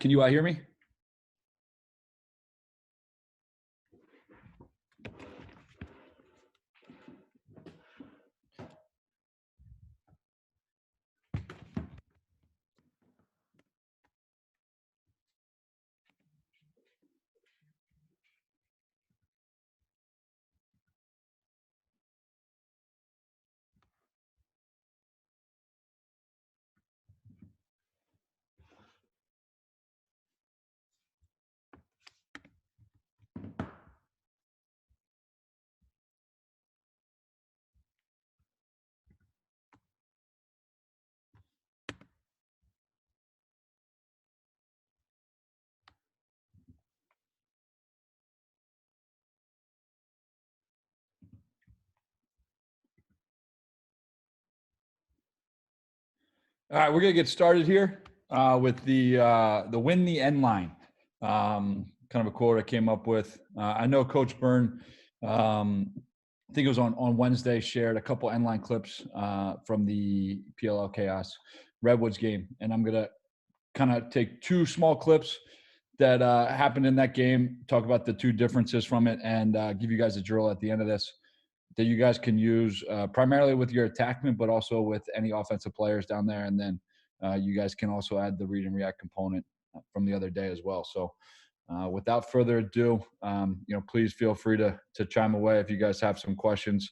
Can you hear me? All right, we're gonna get started here with the win the end line. Kind of a quote I came up with. I know Coach Byrne, I think it was on Wednesday, shared a couple end line clips from the PLL Chaos Redwoods game, and I'm gonna kind of take two small clips that happened in that game, talk about the two differences from it, and give you guys a drill at the end of this that you guys can use primarily with your attackman, but also with any offensive players down there. And then you guys can also add the read and react component from the other day as well. So without further ado, please feel free to chime away if you guys have some questions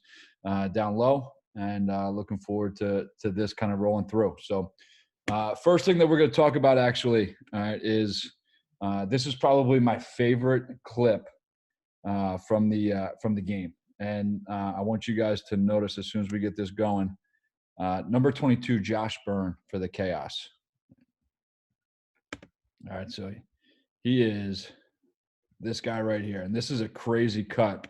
down low, and looking forward to this kind of rolling through. So first thing that we're going to talk about actually is this is probably my favorite clip from the game. And I want you guys to notice as soon as we get this going, number 22, Josh Byrne for the Chaos. All right, so he is this guy right here. And this is a crazy cut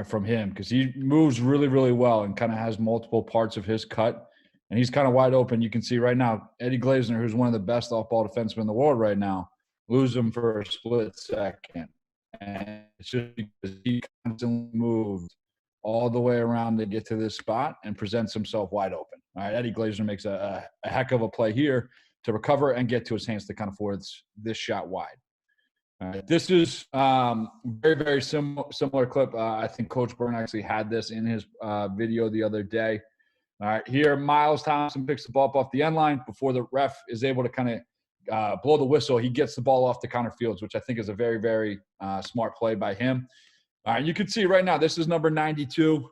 from him because he moves really, really well and kind of has multiple parts of his cut. And he's kind of wide open. You can see right now, Eddie Glazner, who's one of the best off-ball defensemen in the world right now, lose him for a split second. And it's just because he constantly moved all the way around to get to this spot and presents himself wide open. All right, Eddie Glazner makes a heck of a play here to recover and get to his hands to kind of force this shot wide. All right, this is very, very similar clip. I think Coach Byrne actually had this in his video the other day. All right, here Miles Thompson picks the ball up off the end line before the ref is able to kind of blow the whistle. He gets the ball off to Connor Fields, which I think is a very, very smart play by him. All right, you can see right now, this is number 92,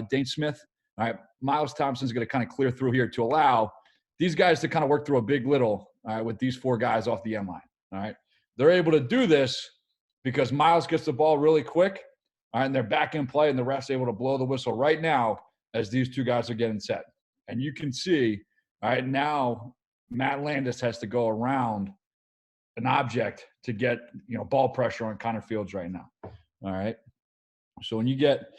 Dane Smith. All right, Miles Thompson's going to kind of clear through here to allow these guys to kind of work through a big little, all right, with these four guys off the end line. All right, they're able to do this because Miles gets the ball really quick, all right, and they're back in play, and the ref's able to blow the whistle right now as these two guys are getting set. And you can see, all right, now Matt Landis has to go around an object to get, ball pressure on Connor Fields right now. All right. So when you get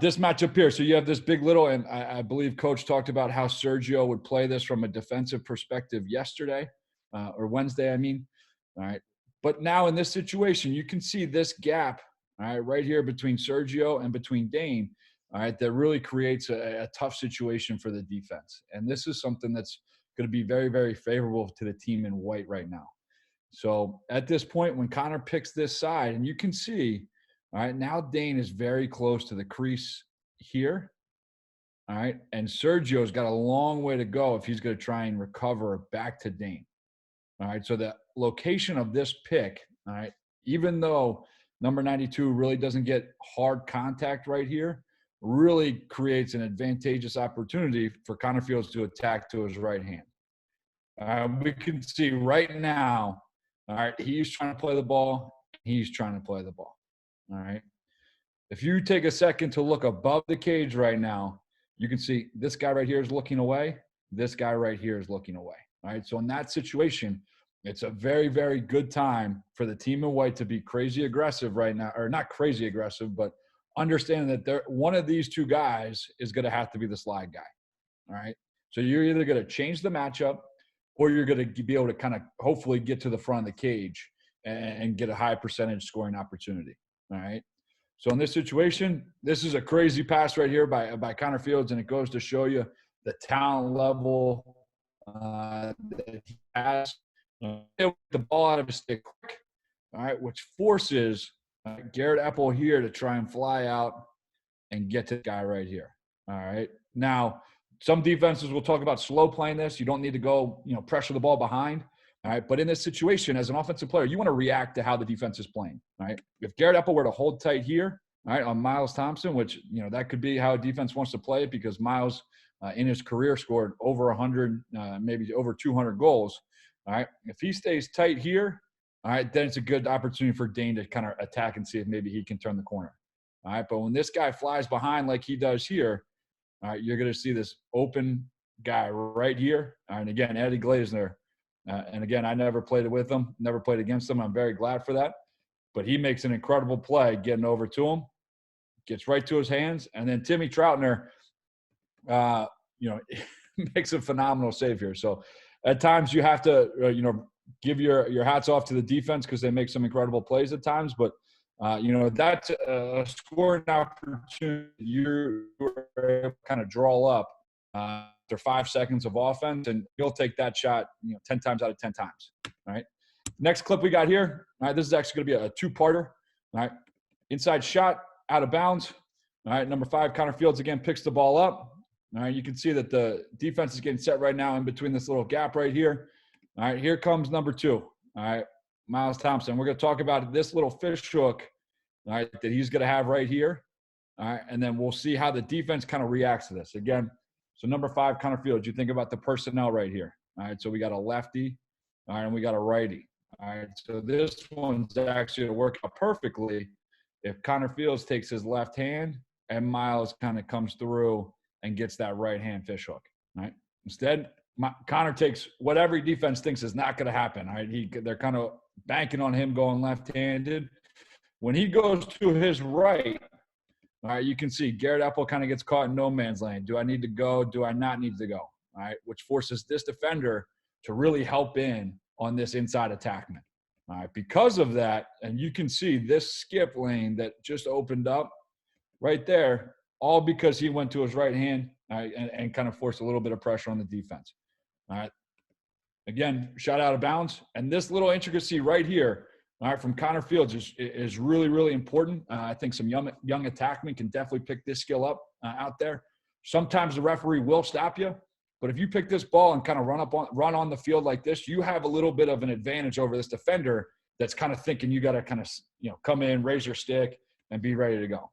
this matchup here, so you have this big little, and I believe Coach talked about how Sergio would play this from a defensive perspective yesterday or Wednesday, I mean. All right. But now in this situation, you can see this gap, all right, right here between Sergio and between Dane, all right, that really creates a tough situation for the defense. And this is something that's going to be very, very favorable to the team in white right now. So at this point, when Connor picks this side, and you can see, all right, now Dane is very close to the crease here. All right, and Sergio's got a long way to go if he's going to try and recover back to Dane. All right, so the location of this pick, all right, even though number 92 really doesn't get hard contact right here, really creates an advantageous opportunity for Connor Fields to attack to his right hand. We can see right now, all right, he's trying to play the ball. He's trying to play the ball. All right. If you take a second to look above the cage right now, you can see this guy right here is looking away. This guy right here is looking away. All right. So in that situation, it's a very, very good time for the team in white to be crazy aggressive right now, or not crazy aggressive, but understanding that one of these two guys is going to have to be the slide guy. All right. So you're either going to change the matchup, or you're going to be able to kind of hopefully get to the front of the cage and get a high percentage scoring opportunity. All right. So in this situation, this is a crazy pass right here by Connor Fields, and it goes to show you the talent level that he has. Get the ball out of his stick quick, all right, which forces Garrett Apple here to try and fly out and get to the guy right here. All right. Now, some defenses will talk about slow playing this. You don't need to go, pressure the ball behind. All right. But in this situation, as an offensive player, you want to react to how the defense is playing. All right. If Garrett Apple were to hold tight here, all right, on Miles Thompson, which, that could be how a defense wants to play it, because Miles in his career scored over 100, maybe over 200 goals. All right. If he stays tight here, all right, then it's a good opportunity for Dane to kind of attack and see if maybe he can turn the corner. All right. But when this guy flies behind like he does here, all right, you're going to see this open guy right here. And again, Eddie Glazner. And again, I never played with him, never played against him. I'm very glad for that. But he makes an incredible play getting over to him, gets right to his hands. And then Timmy Troutner, makes a phenomenal save here. So at times you have to, give your hats off to the defense because they make some incredible plays at times. But that's a scoring opportunity you kind of draw up after 5 seconds of offense, and he'll take that shot 10 times out of 10 times. All right. Next clip we got here. All right, this is actually going to be a two-parter. All right, inside shot, out of bounds. All right, number 5, Connor Fields again picks the ball up. All right, you can see that the defense is getting set right now in between this little gap right here. All right, here comes number 2. All right, Miles Thompson. We're going to talk about this little fish hook, all right, that he's going to have right here. All right, and then we'll see how the defense kind of reacts to this. Again, so number 5, Connor Fields, you think about the personnel right here. All right, so we got a lefty, all right, and we got a righty. All right, so this one's actually going to work out perfectly if Connor Fields takes his left hand and Miles kind of comes through and gets that right hand fish hook. Right. Instead, Connor takes what every defense thinks is not going to happen. All right, they're kind of banking on him going left-handed. When he goes to his right, all right, you can see Garrett Apple kind of gets caught in no man's land. Do I need to go? Do I not need to go? All right, which forces this defender to really help in on this inside attackman. All right, because of that, and you can see this skip lane that just opened up right there, all because he went to his right hand, all right, and kind of forced a little bit of pressure on the defense. All right, again, shot out of bounds. And this little intricacy right here, all right, from Connor Fields is really, really important. I think some young attackmen can definitely pick this skill up out there. Sometimes the referee will stop you. But if you pick this ball and kind of run on the field like this, you have a little bit of an advantage over this defender that's kind of thinking you got to kind of, come in, raise your stick, and be ready to go.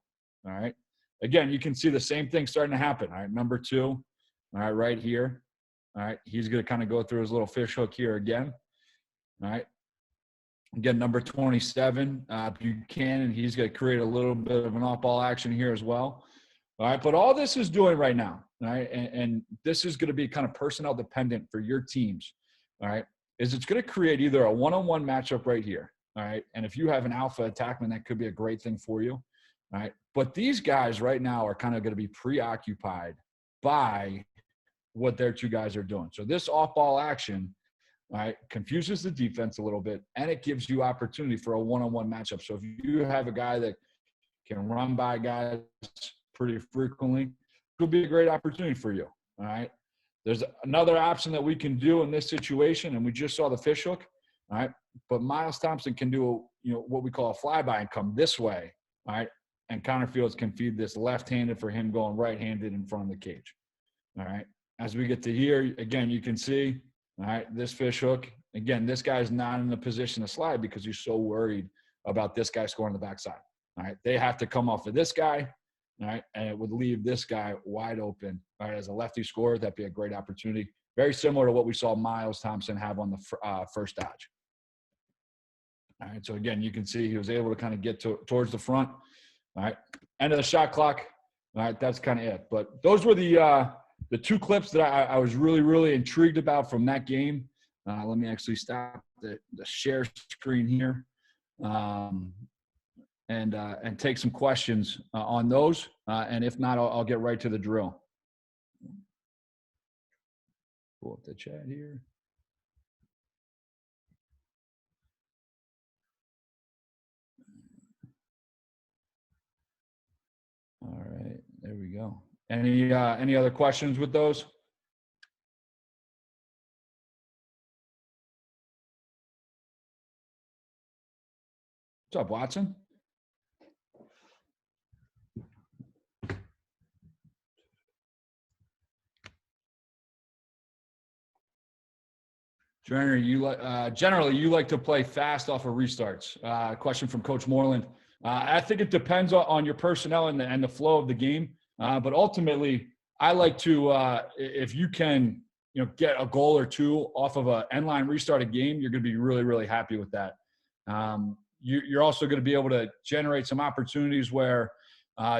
All right. Again, you can see the same thing starting to happen. All right. Number 2, all right, right here. All right. He's going to kind of go through his little fish hook here again. All right. Again, number 27, Buchanan. He's going to create a little bit of an off-ball action here as well. All right, but all this is doing right now, all right, and this is going to be kind of personnel dependent for your teams, all right, is it's going to create either a one-on-one matchup right here, all right, and if you have an alpha attackman, that could be a great thing for you, all right, but these guys right now are kind of going to be preoccupied by what their 2 guys are doing. So this off-ball action, all right, confuses the defense a little bit, and it gives you opportunity for a one-on-one matchup. So if you have a guy that can run by guys pretty frequently, could be a great opportunity for you. All right. There's another option that we can do in this situation, and we just saw the fish hook. All right. But Miles Thompson can do, what we call a flyby and come this way. All right. And Connor Fields can feed this left-handed for him going right-handed in front of the cage. All right. As we get to here, again, you can see, all right, this fish hook. Again, this guy's not in a position to slide because he's so worried about this guy scoring the backside. All right. They have to come off of this guy. All right, and it would leave this guy wide open. All right, as a lefty scorer, that'd be a great opportunity. Very similar to what we saw Miles Thompson have on the first dodge. All right, so again, you can see he was able to kind of get towards the front. All right, end of the shot clock. All right, that's kind of it. But those were the 2 clips that I was really, really intrigued about from that game. Let me actually stop the share screen here. And take some questions on those. And if not, I'll get right to the drill. Pull up the chat here. All right, there we go. Any other questions with those? What's up, Watson? Generally, you like to play fast off of restarts. Question from Coach Moreland. I think it depends on your personnel and the flow of the game. But ultimately, I like to if you can get a goal or two off of an end line restart a game, you're going to be really, really happy with that. You're also going to be able to generate some opportunities where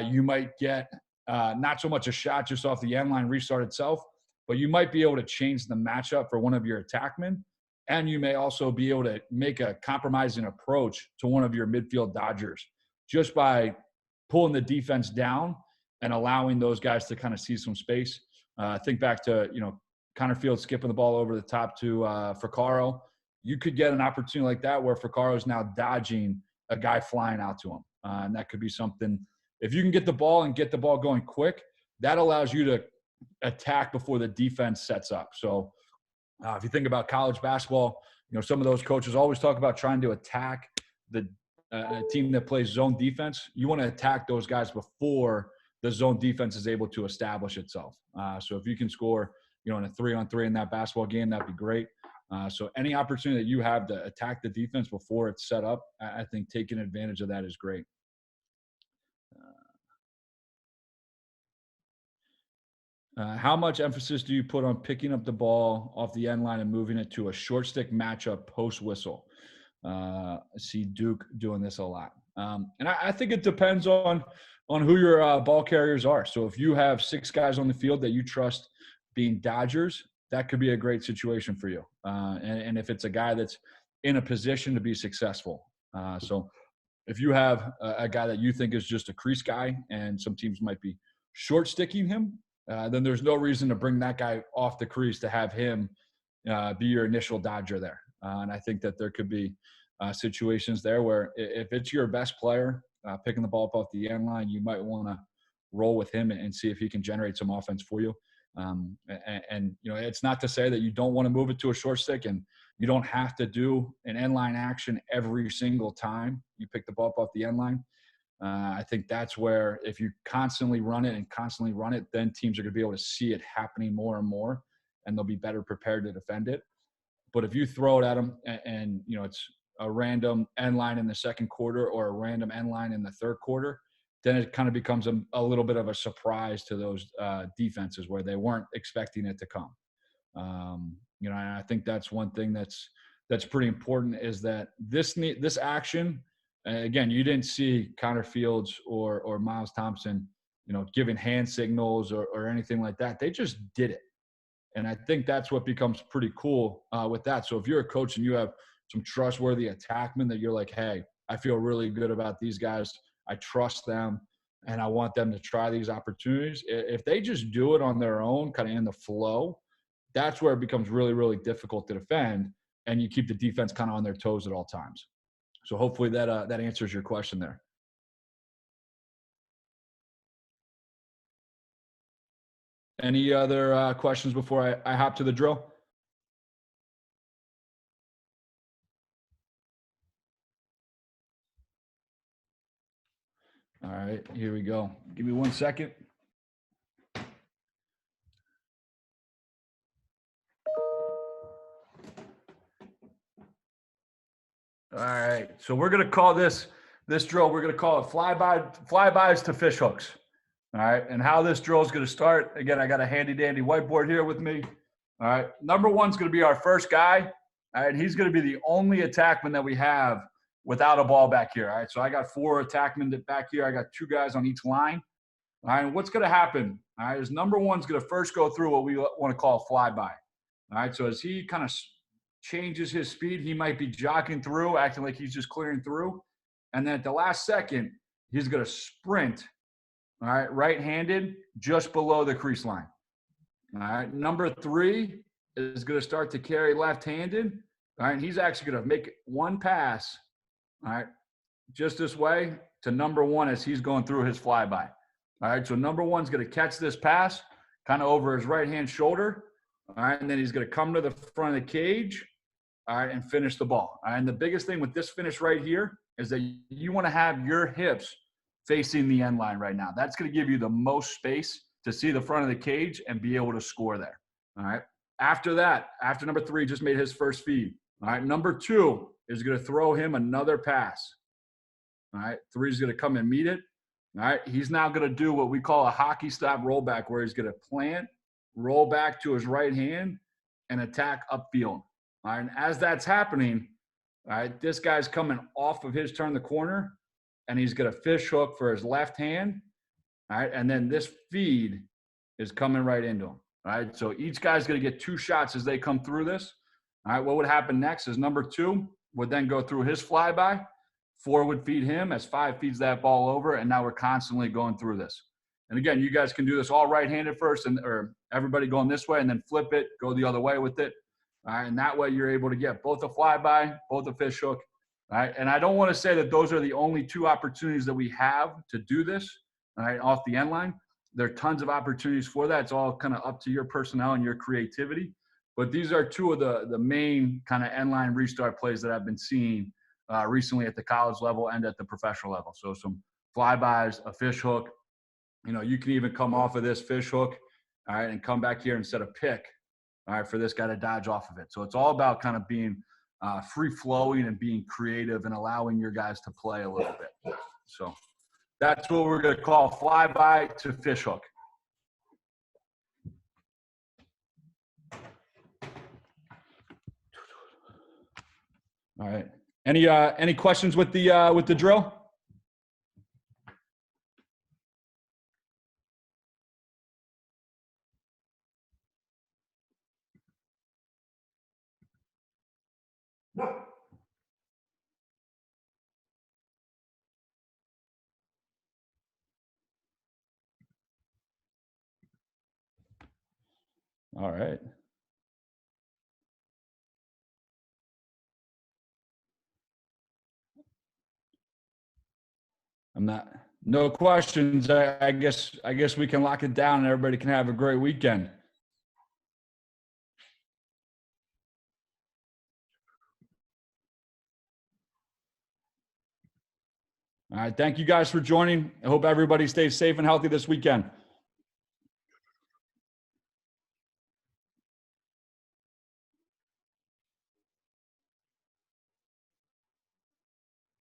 you might get not so much a shot just off the end line restart itself, but you might be able to change the matchup for one of your attackmen. And you may also be able to make a compromising approach to one of your midfield dodgers just by pulling the defense down and allowing those guys to kind of see some space. Think back to, Connor Field skipping the ball over the top to Ficarro. You could get an opportunity like that where Ficarro is now dodging a guy flying out to him. And that could be something. If you can get the ball and get the ball going quick, that allows you to attack before the defense sets up. So if you think about college basketball, some of those coaches always talk about trying to attack the team that plays zone defense. You want to attack those guys before the zone defense is able to establish itself. So if you can score, in a 3-on-3 in that basketball game, that'd be great. So any opportunity that you have to attack the defense before it's set up, I think taking advantage of that is great. How much emphasis do you put on picking up the ball off the end line and moving it to a short stick matchup post whistle? I see Duke doing this a lot. And I think it depends on who your ball carriers are. So if you have 6 guys on the field that you trust being dodgers, that could be a great situation for you. And if it's a guy that's in a position to be successful. So if you have a guy that you think is just a crease guy and some teams might be short sticking him, then there's no reason to bring that guy off the crease to have him be your initial dodger there. And I think that there could be situations there where if it's your best player picking the ball up off the end line, you might want to roll with him and see if he can generate some offense for you. And it's not to say that you don't want to move it to a short stick and you don't have to do an end line action every single time you pick the ball up off the end line. I think that's where if you constantly run it, then teams are going to be able to see it happening more and more, and they'll be better prepared to defend it. But if you throw it at them and it's a random end line in the second quarter or a random end line in the third quarter, then it kind of becomes a little bit of a surprise to those defenses where they weren't expecting it to come. And I think that's one thing that's pretty important is that this action. Again, you didn't see Connor Fields or Miles Thompson, giving hand signals or anything like that. They just did it. And I think that's what becomes pretty cool with that. So if you're a coach and you have some trustworthy attackmen that you're like, hey, I feel really good about these guys. I trust them and I want them to try these opportunities. If they just do it on their own, kind of in the flow, that's where it becomes really, really difficult to defend. And you keep the defense kind of on their toes at all times. So hopefully that answers your question there. Any other questions before I hop to the drill? All right, here we go. Give me 1 second. All right, so we're going to call this drill, we're going to call it flybys to fish hooks. All right, and how this drill is going to start, again, I got a handy dandy whiteboard here with me. All right, number 1's going to be our first guy. All right, he's going to be the only attackman that we have without a ball back here. All right, so I got 4 attackmen back here. I got 2 guys on each line. All right, and what's going to happen, all right, is number 1's going to first go through what we want to call a flyby. All right, so as he kind of changes his speed, he might be jogging through, acting like he's just clearing through. And then at the last second, he's going to sprint, all right, right-handed, just below the crease line. All right, number 3 is going to start to carry left-handed. All right, and he's actually going to make 1 pass, all right, just this way to number 1 as he's going through his flyby. All right, so number 1's going to catch this pass kind of over his right-hand shoulder. All right, and then he's going to come to the front of the cage. all right, and finish the ball. All right? And the biggest thing with this finish right here is that you want to have your hips facing the end line right now. That's going to give you the most space to see the front of the cage and be able to score there. All right. After that, after number 3 just made his first feed. All right. Number 2 is going to throw him another pass. All right. 3 is going to come and meet it. All right. He's now going to do what we call a hockey stop rollback, where he's going to plant, roll back to his right hand, and attack upfield. All right. And as that's happening, all right, this guy's coming off of his turn the corner, and he's going to fish hook for his left hand. All right. And then this feed is coming right into him. All right. So each guy's going to get 2 shots as they come through this. All right. What would happen next is number 2 would then go through his flyby. 4 would feed him as 5 feeds that ball over. And now we're constantly going through this. And again, you guys can do this all right-handed first, or everybody going this way, and then flip it, go the other way with it. All right. And that way you're able to get both a flyby, both a fish hook. All right. And I don't want to say that those are the only 2 opportunities that we have to do this. All right, off the end line. There are tons of opportunities for that. It's all kind of up to your personnel and your creativity. But these are 2 of the main kind of end line restart plays that I've been seeing recently at the college level and at the professional level. So some flybys, a fish hook. You know, you can even come off of this fish hook, all right, and come back here and set a pick, all right, for this guy to dodge off of it. So it's all about kind of being free-flowing and being creative and allowing your guys to play a little bit. So that's what we're going to call flyby to fish hook. All right. Any questions with the drill? No. All right. No questions. I guess we can lock it down and everybody can have a great weekend. All right. Thank you guys for joining. I hope everybody stays safe and healthy this weekend.